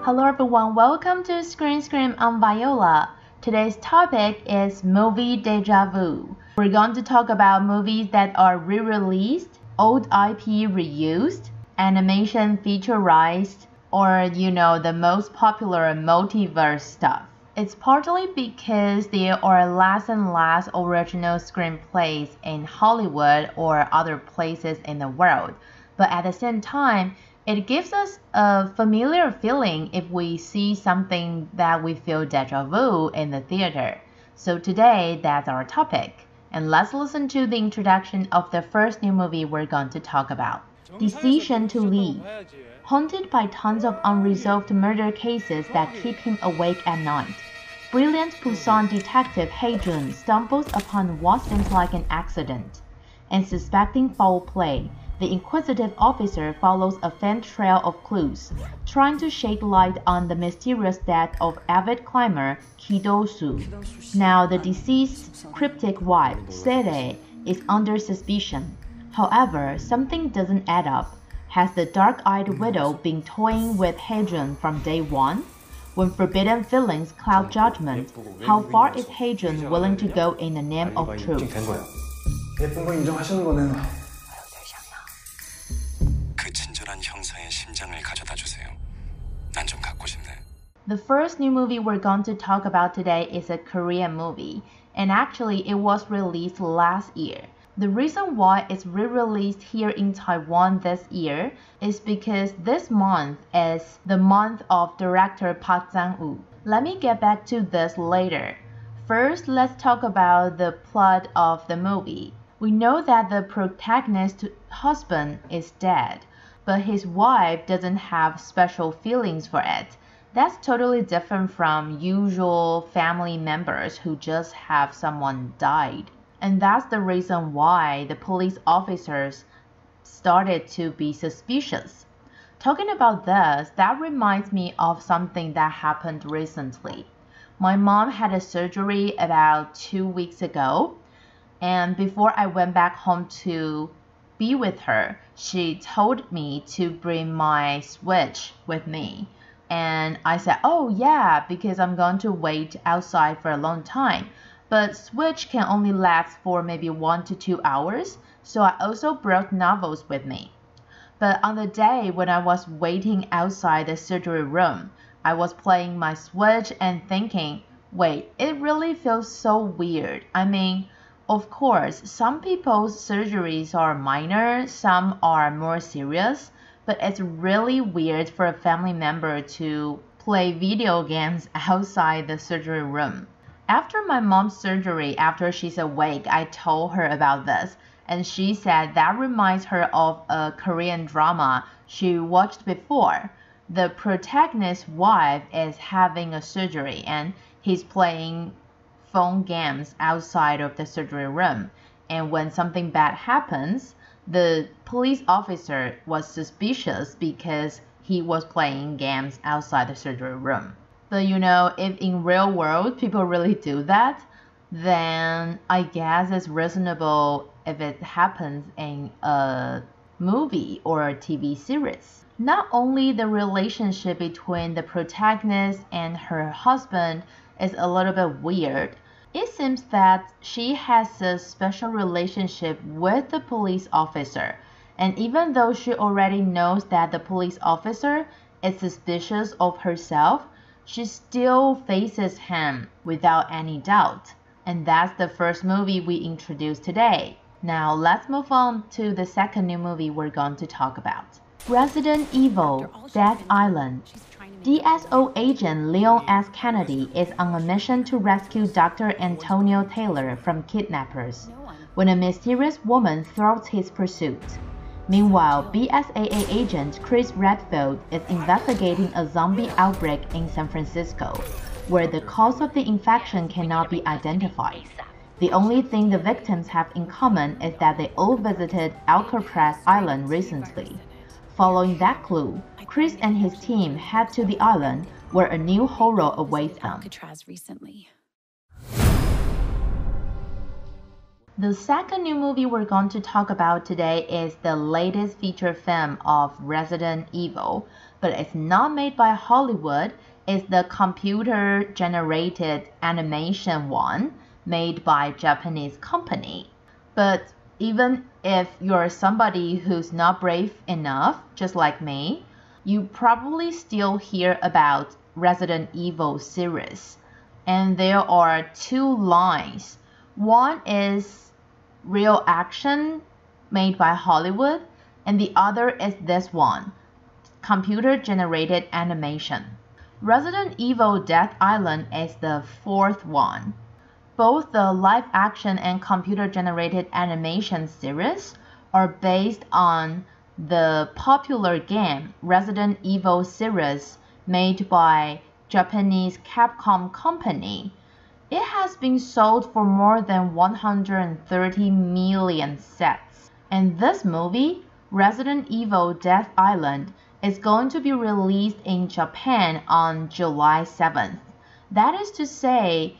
Hello everyone, welcome to Screen Scream. I'm Viola. Today's topic is movie deja vu. We're going to talk about movies that are re-released, old IP reused, animation featurized, or the most popular multiverse stuff. It's partly because there are less and less original screenplays in Hollywood or other places in the world, but at the same time, it gives us a familiar feeling if we see something that we feel deja vu in the theater. So today, that's our topic. And let's listen to the introduction of the first new movie we're going to talk about. Decision to Leave. Haunted by tons of unresolved murder cases that keep him awake at night, brilliant Busan detective Hae-jun stumbles upon what seems like an accident. And suspecting foul play, the inquisitive officer follows a faint trail of clues, trying to shed light on the mysterious death of avid climber Ki Do-soo. Now, the deceased's cryptic wife, Sere, is under suspicion. However, something doesn't add up. Has the dark-eyed widow been toying with Hae-jun from day one? When forbidden feelings cloud judgment, how far is Hae-jun willing to go in the name of truth? 예쁜 거 인정하시는 거네요. 그 친절한 형사의 심장을 가져다 주세요. 난 좀 갖고 싶네. The first new movie we're going to talk about today is a Korean movie, and actually it was released last year. The reason why it's re-released here in Taiwan this year is because this month is the month of director Park Sang-woo. Let me get back to this later. First, let's talk about the plot of the movie. We know that the protagonist's husband is dead, but his wife doesn't have special feelings for it. That's totally different from usual family members who just have someone died. And that's the reason why the police officers started to be suspicious. Talking about this, that reminds me of something that happened recently. My mom had a surgery about 2 weeks ago, and before I went back home to be with her, she told me to bring my Switch with me. And I said, oh yeah, because I'm going to wait outside for a long time. But Switch can only last for maybe 1 to 2 hours, so I also brought novels with me. But on the day when I was waiting outside the surgery room, I was playing my Switch and thinking, wait, it really feels so weird. I mean, of course, some people's surgeries are minor, some are more serious, but it's really weird for a family member to play video games outside the surgery room. After my mom's surgery, after she's awake, I told her about this, and she said that reminds her of a Korean drama she watched before. The protagonist's wife is having a surgery, and he's playing phone games outside of the surgery room. And when something bad happens, the police officer was suspicious because he was playing games outside the surgery room. But if in real world people really do that, then I guess it's reasonable if it happens in a movie or a TV series. Not only the relationship between the protagonist and her husband is a little bit weird, it seems that she has a special relationship with the police officer. And even though she already knows that the police officer is suspicious of herself, she still faces him without any doubt. And that's the first movie we introduced today. Now let's move on to the second new movie we're going to talk about. Resident Evil, Dead Island. DSO agent Leon S. Kennedy is on a mission to rescue Dr. Antonio Taylor from kidnappers when a mysterious woman thwarts his pursuit. Meanwhile, BSAA agent Chris Redfield is investigating a zombie outbreak in San Francisco, where the cause of the infection cannot be identified. The only thing the victims have in common is that they all visited Alcatraz Island recently. Following that clue, Chris and his team head to the island, where a new horror awaits them. The second new movie we're going to talk about today is the latest feature film of Resident Evil, but it's not made by Hollywood, it's the computer-generated animation one made by Japanese company. But even if you're somebody who's not brave enough, just like me, you probably still hear about Resident Evil series. And there are two lines. One is real action made by Hollywood, and the other is this one, computer-generated animation. Resident Evil Dead Island is the fourth one. Both the live-action and computer-generated animation series are based on the popular game Resident Evil series made by Japanese Capcom company. It has been sold for more than 130 million sets. And this movie, Resident Evil Dead Island, is going to be released in Japan on July 7th. That is to say,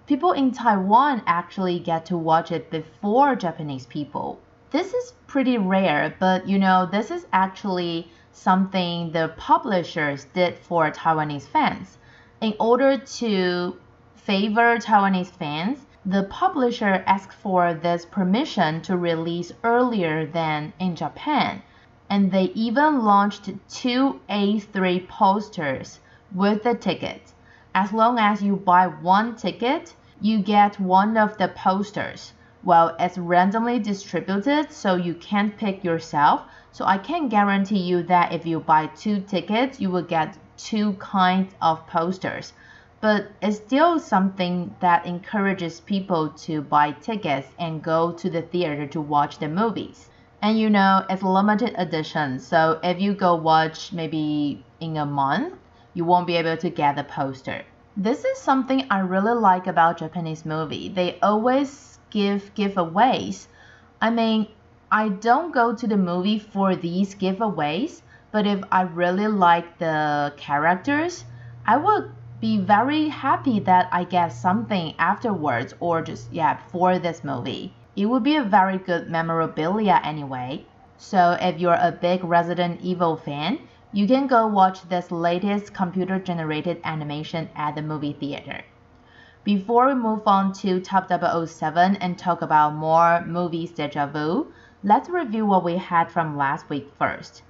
people in Taiwan actually get to watch it before Japanese people. This is pretty rare, but this is actually something the publishers did for Taiwanese fans. In order to favor Taiwanese fans, the publisher asked for this permission to release earlier than in Japan, and they even launched 2 A3 posters with the ticket. As long as you buy one ticket, you get one of the posters. Well, it's randomly distributed, so you can't pick yourself, so I can guarantee you that if you buy 2 tickets, you will get 2 kinds of posters. But it's still something that encourages people to buy tickets and go to the theater to watch the movies. And it's limited edition, so if you go watch maybe in a month, you won't be able to get the poster. This is something I really like about Japanese movie. They always give giveaways. I mean, I don't go to the movie for these giveaways, but if I really like the characters, I would be very happy that I get something afterwards or just for this movie. It would be a very good memorabilia anyway. So if you're a big Resident Evil fan, you can go watch this latest computer-generated animation at the movie theater. Before we move on to Top 007 and talk about more movies deja vu, let's review what we had from last week first.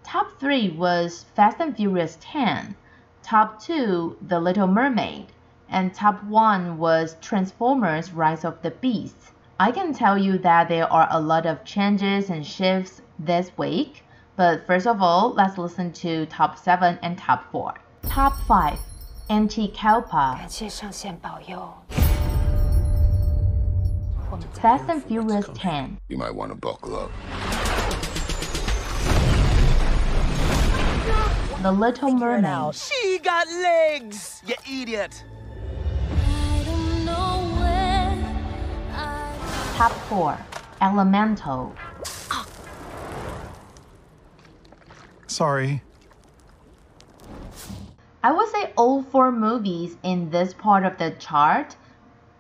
Top 3 was Fast and Furious 10. Top 2, The Little Mermaid, and top 1 was Transformers Rise of the Beasts. I can tell you that there are a lot of changes and shifts this week, but first of all, let's listen to top 7 and top 4. Top 5, Anti-Kalpa. Fast and Furious 10. You might want to buckle up. The Little Mermaid. She got legs, you idiot. Top 4, Elemental. Sorry. I would say all 4 movies in this part of the chart,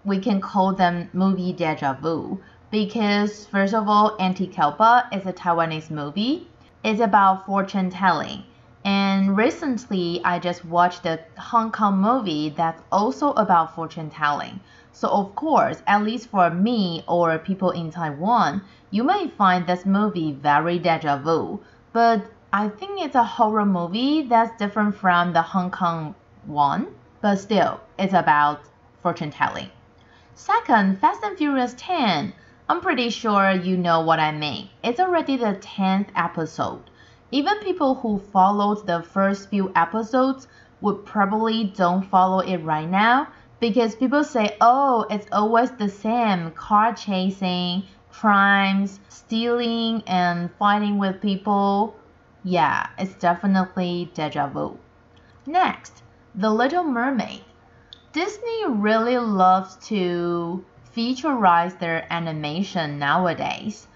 we can call them movie deja vu. Because first of all, Anti-Kalpa is a Taiwanese movie. It's about fortune telling. And recently, I just watched a Hong Kong movie that's also about fortune telling. So of course, at least for me or people in Taiwan, you may find this movie very deja vu. But I think it's a horror movie that's different from the Hong Kong one. But still, it's about fortune telling. Second, Fast and Furious 10. I'm pretty sure you know what I mean. It's already the 10th episode. Even people who followed the first few episodes would probably don't follow it right now because people say, oh, it's always the same, car chasing, crimes, stealing, and fighting with people. Yeah, it's definitely deja vu. Next, The Little Mermaid. Disney really loves to featurize their animation nowadays.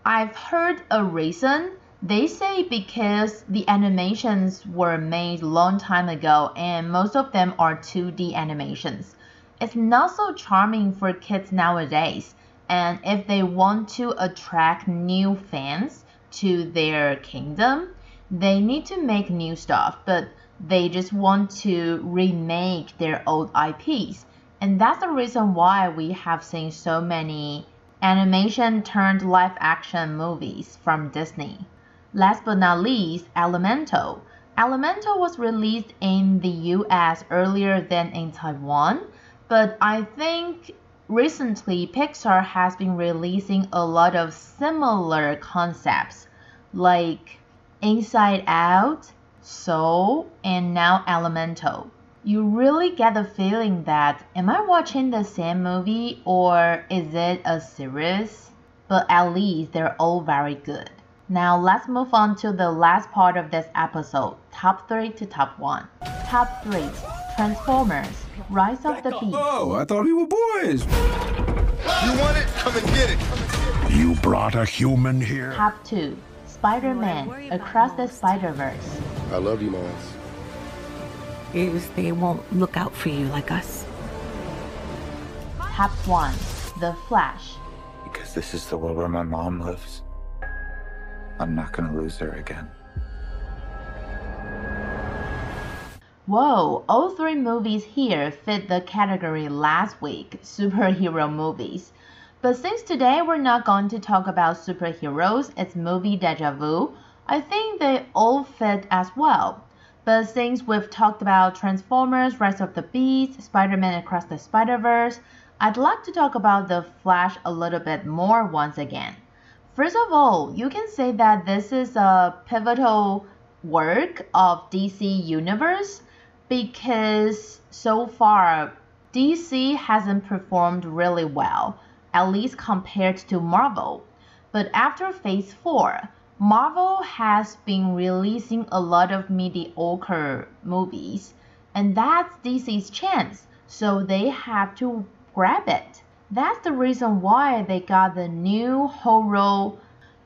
I've heard a reason. They say because the animations were made long time ago and most of them are 2D animations. It's not so charming for kids nowadays. And if they want to attract new fans to their kingdom, they need to make new stuff, but they just want to remake their old IPs. And that's the reason why we have seen so many animation turned live action movies from Disney. Last but not least, Elemental. Elemental was released in the US earlier than in Taiwan, but I think recently Pixar has been releasing a lot of similar concepts like Inside Out, Soul, and now Elemental. You really get the feeling that am I watching the same movie or is it a series? But at least they're all very good. Now let's move on to the last part of this episode, top 3 to top 1. Top 3, Transformers, Rise of the Beast. Oh, I thought we were boys. You want it? Come and get it. You brought a human here? Top 2, Spider-Man, Across the Spider-Verse. I love you, Miles. Is they won't look out for you like us. Top 1, The Flash. Because this is the world where my mom lives. I'm not gonna lose her again. Whoa, all 3 movies here fit the category last week, superhero movies. But since today we're not going to talk about superheroes, it's movie deja vu, I think they all fit as well. But since we've talked about Transformers, Rise of the Beast, Spider-Man Across the Spider-Verse, I'd like to talk about The Flash a little bit more once again. First of all, you can say that this is a pivotal work of DC Universe because so far DC hasn't performed really well, at least compared to Marvel. But after Phase 4, Marvel has been releasing a lot of mediocre movies, and that's DC's chance, so they have to grab it. That's the reason why they got the new horror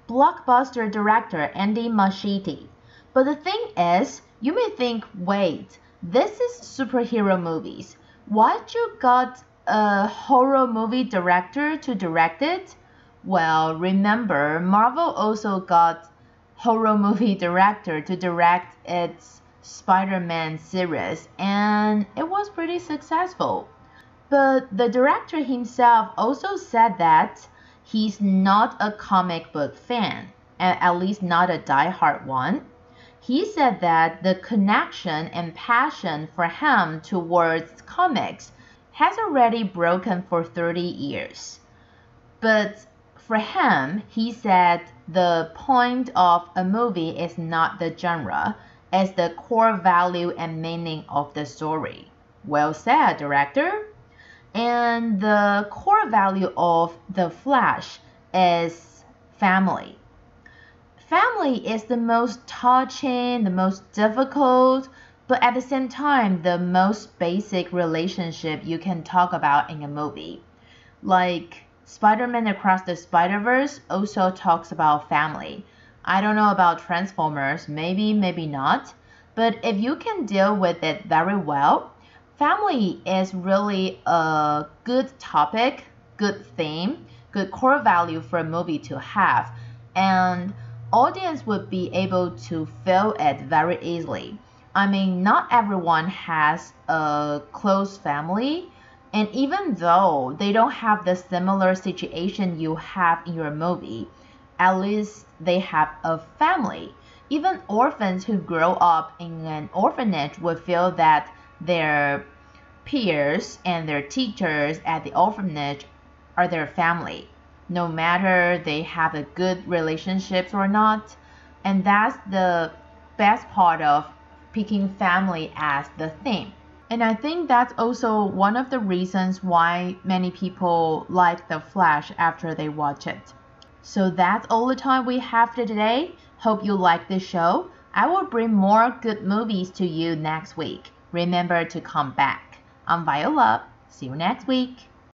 blockbuster director Andy Muschietti. But the thing is, you may think, wait, this is superhero movies. Why'd you got a horror movie director to direct it? Well, remember, Marvel also got horror movie director to direct its Spider-Man series, and it was pretty successful. But the director himself also said that he's not a comic book fan, at least not a die-hard one. He said that the connection and passion for him towards comics has already broken for 30 years. But for him, he said the point of a movie is not the genre, it's the core value and meaning of the story. Well said, director. And the core value of The Flash is family. Family is the most touching, the most difficult, but at the same time, the most basic relationship you can talk about in a movie. Like Spider-Man Across the Spider-Verse also talks about family. I don't know about Transformers, maybe not, but if you can deal with it very well, family is really a good topic, good theme, good core value for a movie to have, and audience would be able to feel it very easily. I mean, not everyone has a close family, and even though they don't have the similar situation you have in your movie, at least they have a family. Even orphans who grow up in an orphanage would feel that their peers and their teachers at the orphanage are their family, no matter they have a good relationships or not. And that's the best part of picking family as the theme. And I think that's also one of the reasons why many people like The Flash after they watch it. So that's all the time we have for today. Hope you like this show. I will bring more good movies to you next week. Remember to come back. I'm Viola. See you next week.